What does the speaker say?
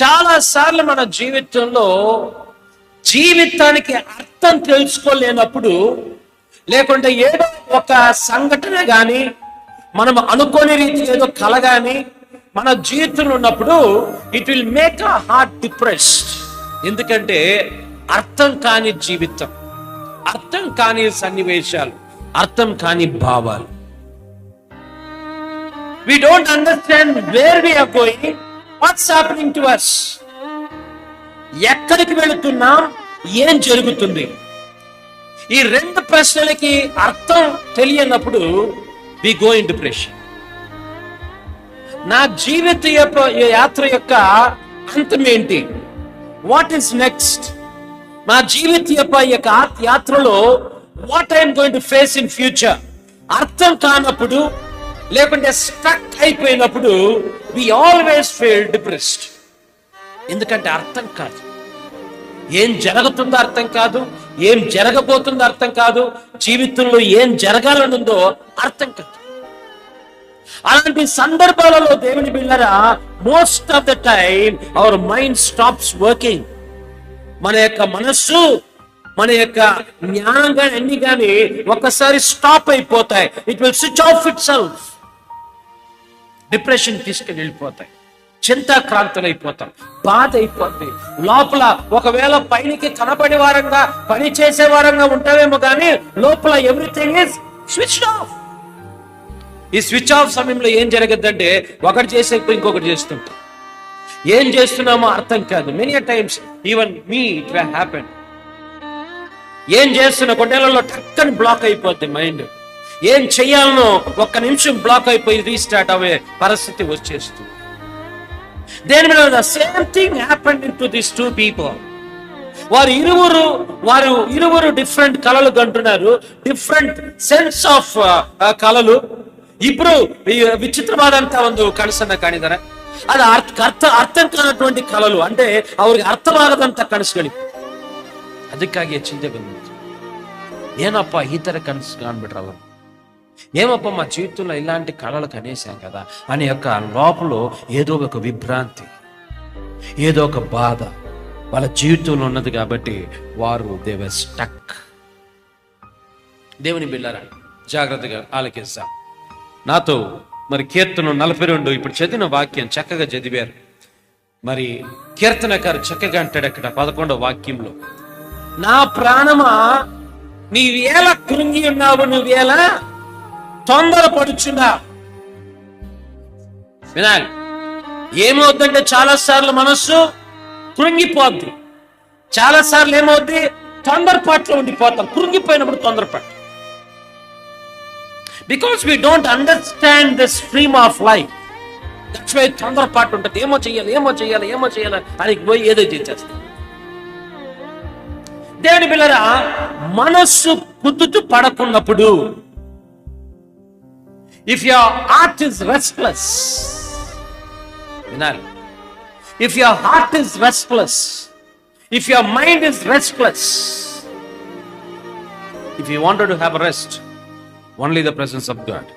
చాలా సార్లు మన జీవితంలో జీవితానికి అర్థం తెలుసుకోలేనప్పుడు, లేకుంటే ఏదో ఒక సంఘటన కానీ, మనం అనుకోని రీతి ఏదో కల కానీ మన జీవితంలో ఉన్నప్పుడు it will make a heart depressed. ఎందుకంటే అర్థం కాని జీవితం, అర్థం కాని సన్నివేశాలు, అర్థం కాని భావాలు. We don't understand where we are going, what's happening to us. ఎక్కడికి వెళుతున్నాం, ఏం జరుగుతుంది? ఈ రెండు ప్రశ్నలకి అర్థం తెలియనప్పుడు we go in depression. నా జీవిత యాత్ర యొక్క అంతం ఏంటి? What is next? నా జీవిత యొక్క యాత్రలో what I'm going to face in future అర్థం కానప్పుడు, లేకుంటే స్ట్రక్ అయిపోయినప్పుడు వి ఆల్వేస్ ఫీల్ డిప్రెస్డ్. ఎందుకంటే అర్థం కాదు, ఏం జరుగుతుందో అర్థం కాదు, ఏం జరగబోతుందో అర్థం కాదు, జీవితంలో ఏం జరగాలనుందో అర్థం కాదు. అలాంటి సందర్భాలలో దేవుని బిడ్డలారా, most of the time our mind stops working. మన యొక్క మనస్సు, మన యొక్క జ్ఞానం కానీ అన్ని కానీ ఒక్కసారి స్టాప్ అయిపోతాయి. It will switch off it self. Depression తీసుకుని వెళ్ళిపోతాయి, చింతాక్రాంతులు అయిపోతాం, బాధ అయిపోతాయి. లోపల ఒకవేళ పైనకి కనపడే వారంగా, పని చేసే వారంగా ఉంటావేమో కానీ లోపల ఎవ్రీథింగ్ ఈజ్ స్విచ్ ఆఫ్. ఈ స్విచ్ ఆఫ్ సమయంలో ఏం జరగద్దంటే ఒకటి చేసే ఇంకొకటి చేస్తుంటాం. ఏం చేస్తున్నామో అర్థం కాదు. Many times even me it will happen. ఏం చేస్తున్నా కొన్నేళ్లలో టక్కని బ్లాక్ అయిపోద్ది మైండ్. ఏం చెయ్యాలనో ఒక్క నిమిషం బ్లాక్ అయిపోయి రీస్టార్ట్ అయ్యే పరిస్థితి వచ్చేస్తుంది. దేని మీద the same thing happened to this two people. వారు ఇరువురు డిఫరెంట్ కళలు కంటున్నారు, డిఫరెంట్ సెన్స్ ఆఫ్ కళలు. ఇప్పుడు విచిత్రవాదంతా ಒಂದು ಕನಸನ್ನ ಕಾಣಿದಾರೆ. ಅದು ಅರ್ಥ ಕಾಣటువంటి ಕಲಲು అంటే ಅವ್ರಿಗೆ ಅರ್ಥವಾಗದಂತ ಕನಸುಗಳು. ಅದಕ್ಕಾಗಿ ಚಿಂತೆ ಬಂದಿತ್ತು. ಏನಪ್ಪ ಈ ತರ ಕನಸು ಕಾಣ್ಬಿಟ್ರಲ್ಲ, ఏమప్ప మా జీవితంలో ఇలాంటి కళలు కనేసాం కదా అనే యొక్క లోపల ఏదో ఒక విభ్రాంతి, ఏదో ఒక బాధ వాళ్ళ జీవితంలో ఉన్నది. కాబట్టి వారు దే వర్ స్టక్. దేవుని బిడ్డలారా, జాగ్రత్తగా ఆలకిస్తాం. నాతో మరి కీర్తన 42 ఇప్పుడు చదివిన వాక్యం చక్కగా చదివారు. మరి కీర్తనకారు చక్కగా అంటాడు అక్కడ 11వ వాక్యంలో, నా ప్రాణమా నీవేళ కృంగి ఉన్నావు, నువ్వేళ తొందరపడుచున్నా. వినాలి, ఏమవుద్దంటే చాలా సార్లు మనస్సు కృంగిపోద్ది, చాలా సార్లు ఏమవుద్ది తొందరపాట్లో ఉండిపోతాం. కృంగిపోయినప్పుడు తొందరపాటు. Because we don't understand the stream of life. That's why తొందరపాటు ఉంటుంది. ఏమో చెయ్యాలి అని పోయి ఏదో చేసేస్తాం. దేవుని బిడ్డలారా, మనస్సు కుదుట పడకున్నప్పుడు, if your heart is restless, వినాలి, if your heart is restless, if your mind is restless, if you wanted to have a rest, only the presence of God.